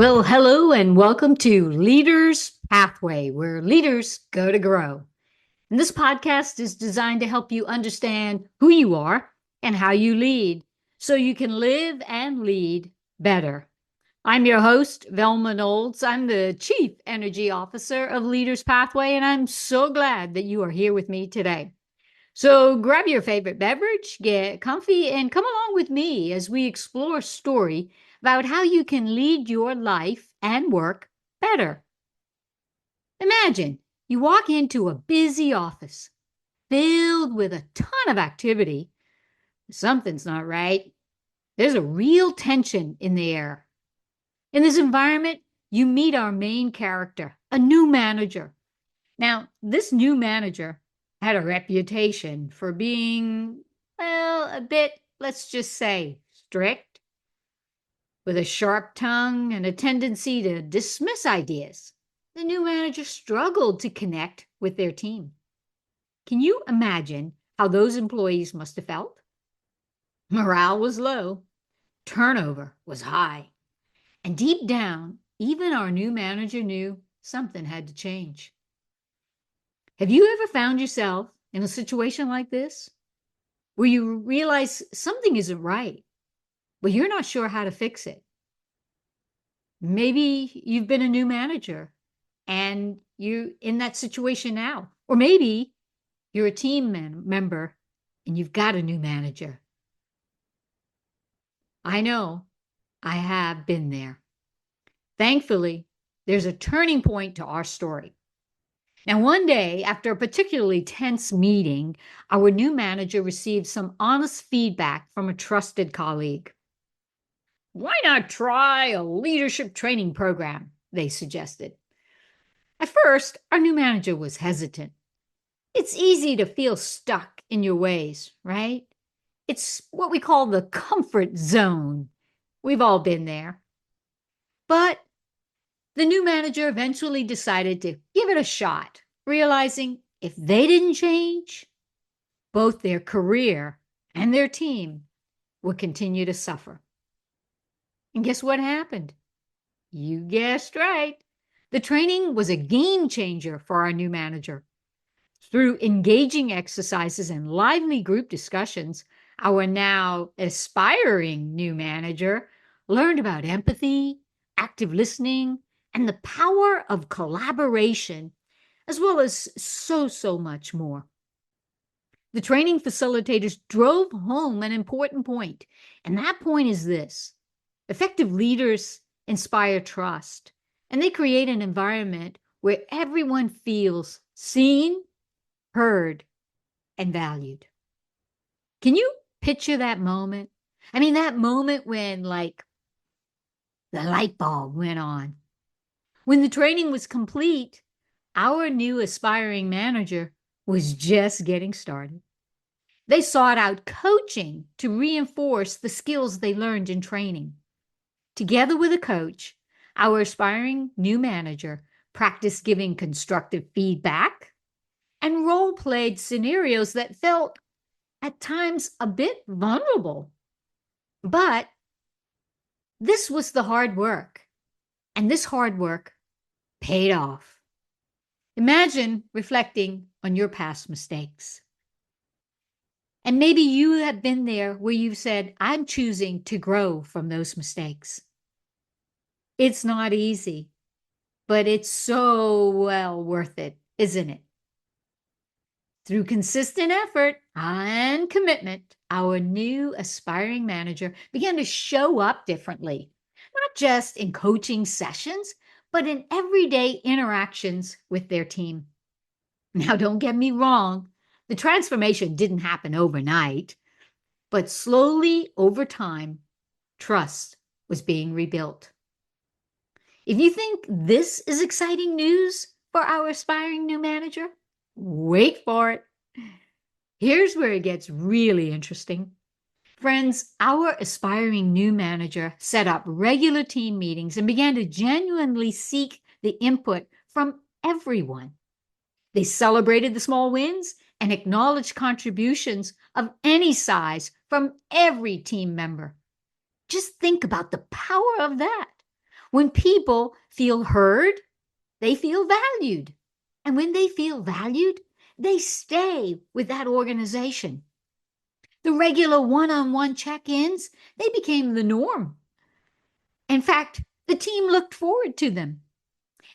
Well, hello and welcome to Leaders Pathway, where leaders go to grow. And this podcast is designed to help you understand who you are and how you lead so you can live and lead better. I'm your host, Velma Knowles. I'm the Chief Energy Officer of Leaders Pathway, and I'm so glad that you are here with me today. So grab your favorite beverage, get comfy, and come along with me as we explore a story about how you can lead your life and work better. Imagine you walk into a busy office filled with a ton of activity. Something's not right. There's a real tension in the air. In this environment, you meet our main character, a new manager. Now, this new manager had a reputation for being, well, a bit, let's just say, strict, with a sharp tongue and a tendency to dismiss ideas. The new manager struggled to connect with their team. Can you imagine how those employees must have felt? Morale was low, turnover was high, and deep down, even our new manager knew something had to change. Have you ever found yourself in a situation like this where you realize something isn't right, but you're not sure how to fix it? Maybe you've been a new manager and you're in that situation now. Or maybe you're a team member and you've got a new manager. I know I have been there. Thankfully, there's a turning point to our story. Now, one day, after a particularly tense meeting, our new manager received some honest feedback from a trusted colleague. Why not try a leadership training program? They suggested. At first, our new manager was hesitant. It's easy to feel stuck in your ways, right? It's what we call the comfort zone. We've all been there. But the new manager eventually decided to give it a shot, realizing if they didn't change, both their career and their team would continue to suffer. And guess what happened? You guessed right. The training was a game changer for our new manager. Through engaging exercises and lively group discussions, our now aspiring new manager learned about empathy, active listening, and the power of collaboration, as well as so much more. The training facilitators drove home an important point, and that point is this: effective leaders inspire trust, and they create an environment where everyone feels seen, heard, and valued. Can you picture that moment? I mean, that moment when, like, the light bulb went on. When the training was complete, our new aspiring manager was just getting started. They sought out coaching to reinforce the skills they learned in training. Together with a coach, our aspiring new manager practiced giving constructive feedback and role played scenarios that felt at times a bit vulnerable. But this was the hard work, and this hard work paid off. Imagine reflecting on your past mistakes. And maybe you have been there where you've said, I'm choosing to grow from those mistakes. It's not easy, but it's so well worth it, isn't it? Through consistent effort and commitment, our new aspiring manager began to show up differently, not just in coaching sessions, but in everyday interactions with their team. Now, don't get me wrong, the transformation didn't happen overnight, but slowly over time, trust was being rebuilt. If you think this is exciting news for our aspiring new manager, wait for it. Here's where it gets really interesting. Friends, our aspiring new manager set up regular team meetings and began to genuinely seek the input from everyone. They celebrated the small wins and acknowledged contributions of any size from every team member. Just think about the power of that. When people feel heard, they feel valued. And when they feel valued, they stay with that organization. The regular one-on-one check-ins, they became the norm. In fact, the team looked forward to them.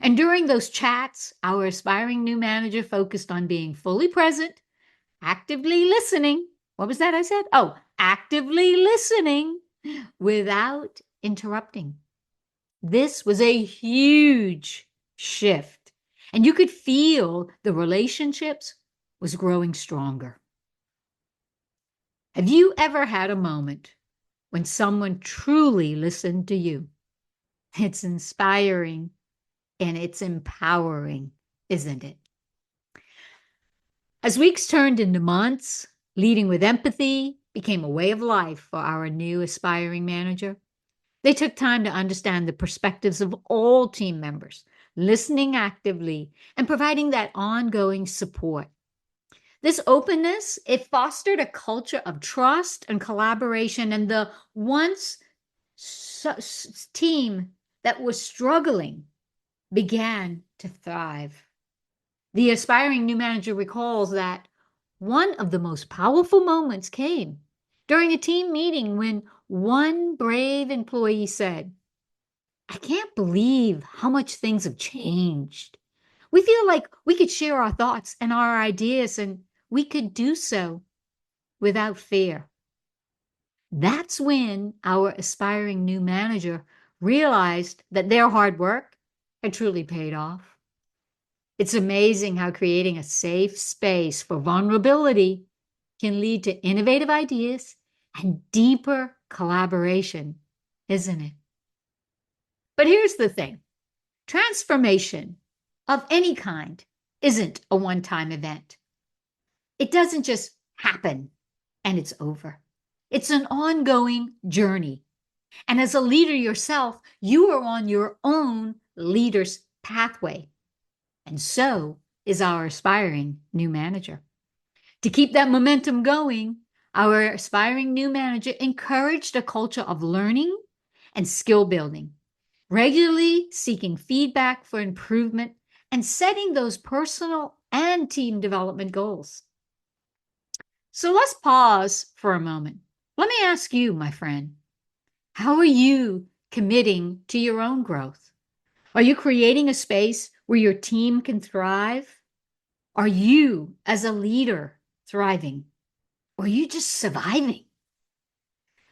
And during those chats, our aspiring new manager focused on being fully present, actively listening. What was that I said? Oh, actively listening without interrupting. This was a huge shift. And you could feel the relationships was growing stronger. Have you ever had a moment when someone truly listened to you? It's inspiring and it's empowering, isn't it? As weeks turned into months, leading with empathy became a way of life for our new aspiring manager. They took time to understand the perspectives of all team members, listening actively and providing that ongoing support. This openness, it fostered a culture of trust and collaboration, and the once team that was struggling began to thrive. The aspiring new manager recalls that one of the most powerful moments came during a team meeting when one brave employee said, "I can't believe how much things have changed. We feel like we could share our thoughts and our ideas, and we could do so without fear." That's when our aspiring new manager realized that their hard work had truly paid off. It's amazing how creating a safe space for vulnerability can lead to innovative ideas and deeper collaboration, isn't it? But here's the thing. Transformation of any kind isn't a one-time event. It doesn't just happen and it's over. It's an ongoing journey. And as a leader yourself, you are on your own leader's pathway. And so is our aspiring new manager. To keep that momentum going, our aspiring new manager encouraged a culture of learning and skill building, regularly seeking feedback for improvement and setting those personal and team development goals. So let's pause for a moment. Let me ask you, my friend, how are you committing to your own growth? Are you creating a space where your team can thrive? Are you, as a leader, thriving? Or are you just surviving?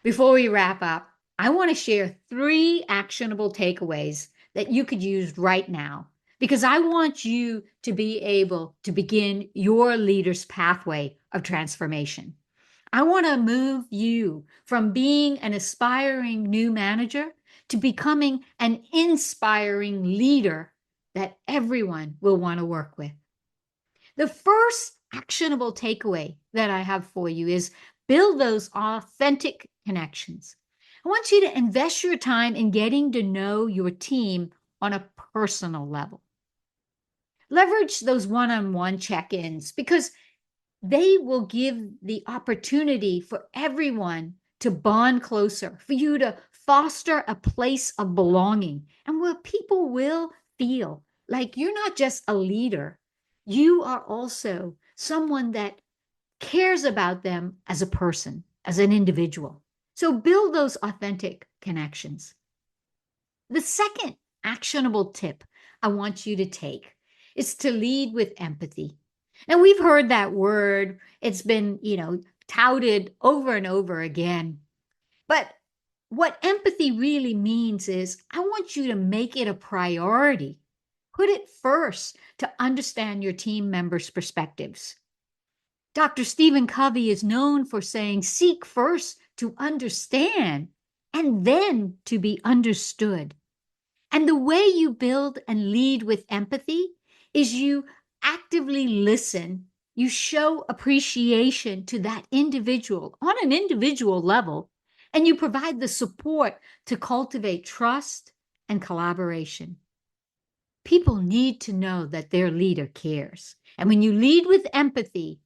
Before we wrap up, I want to share 3 actionable takeaways that you could use right now because I want you to be able to begin your leader's pathway of transformation. I want to move you from being an aspiring new manager to becoming an inspiring leader that everyone will want to work with. The first actionable takeaway that I have for you is build those authentic connections. I want you to invest your time in getting to know your team on a personal level. Leverage those one-on-one check-ins because they will give the opportunity for everyone to bond closer, for you to foster a place of belonging, and where people will feel like you're not just a leader, you are also someone that cares about them as a person, as an individual. So build those authentic connections. The second actionable tip I want you to take is to lead with empathy. And we've heard that word. It's been, touted over and over again. But what empathy really means is I want you to make it a priority. Put it first to understand your team members' perspectives. Dr. Stephen Covey is known for saying, seek first to understand and then to be understood. And the way you build and lead with empathy is you actively listen, you show appreciation to that individual on an individual level, and you provide the support to cultivate trust and collaboration. People need to know that their leader cares. And when you lead with empathy,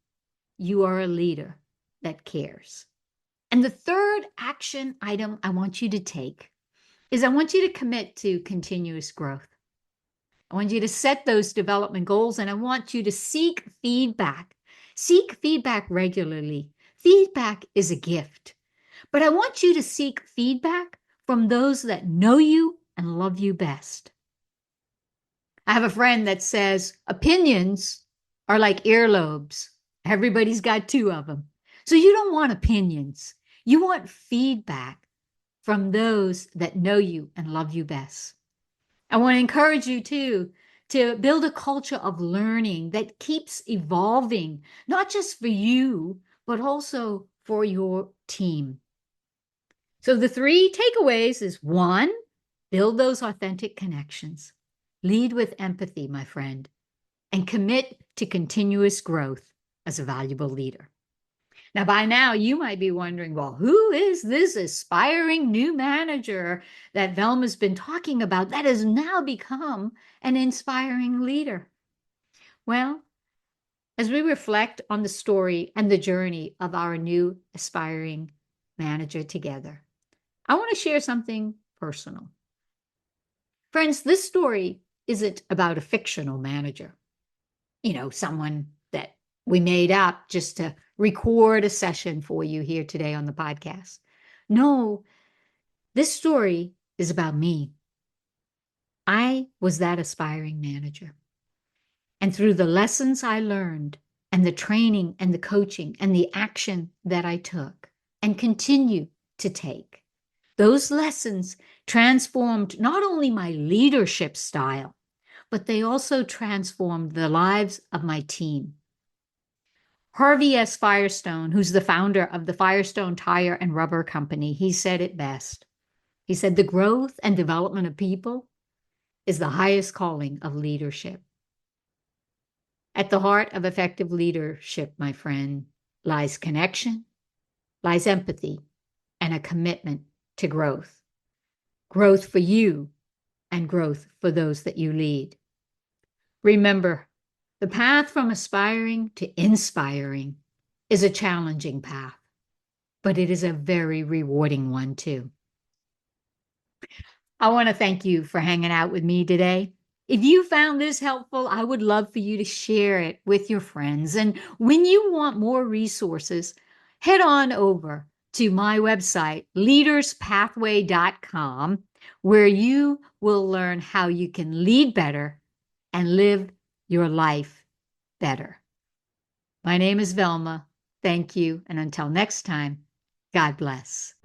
you are a leader that cares. And the third action item I want you to take is I want you to commit to continuous growth. I want you to set those development goals and I want you to seek feedback. Seek feedback regularly. Feedback is a gift, but I want you to seek feedback from those that know you and love you best. I have a friend that says opinions are like earlobes. Everybody's got two of them. So you don't want opinions. You want feedback from those that know you and love you best. I want to encourage you too to build a culture of learning that keeps evolving, not just for you, but also for your team. So the three takeaways is one, build those authentic connections. Lead with empathy, my friend, and commit to continuous growth as a valuable leader. Now, by now, you might be wondering, well, who is this aspiring new manager that Velma's been talking about that has now become an inspiring leader? Well, as we reflect on the story and the journey of our new aspiring manager together, I want to share something personal. Friends, this story isn't about a fictional manager, someone that we made up just to record a session for you here today on the podcast. No, this story is about me. I was that aspiring manager. And through the lessons I learned and the training and the coaching and the action that I took and continue to take, those lessons transformed not only my leadership style, but they also transformed the lives of my team. Harvey S. Firestone, who's the founder of the Firestone Tire and Rubber Company, he said it best. He said, the growth and development of people is the highest calling of leadership. At the heart of effective leadership, my friend, lies connection, lies empathy, and a commitment to growth. Growth for you and growth for those that you lead. Remember, the path from aspiring to inspiring is a challenging path, but it is a very rewarding one too. I want to thank you for hanging out with me today. If you found this helpful, I would love for you to share it with your friends. And when you want more resources, head on over to my website, leaderspathway.com, where you will learn how you can lead better and live your life better. My name is Velma. Thank you. And until next time, God bless.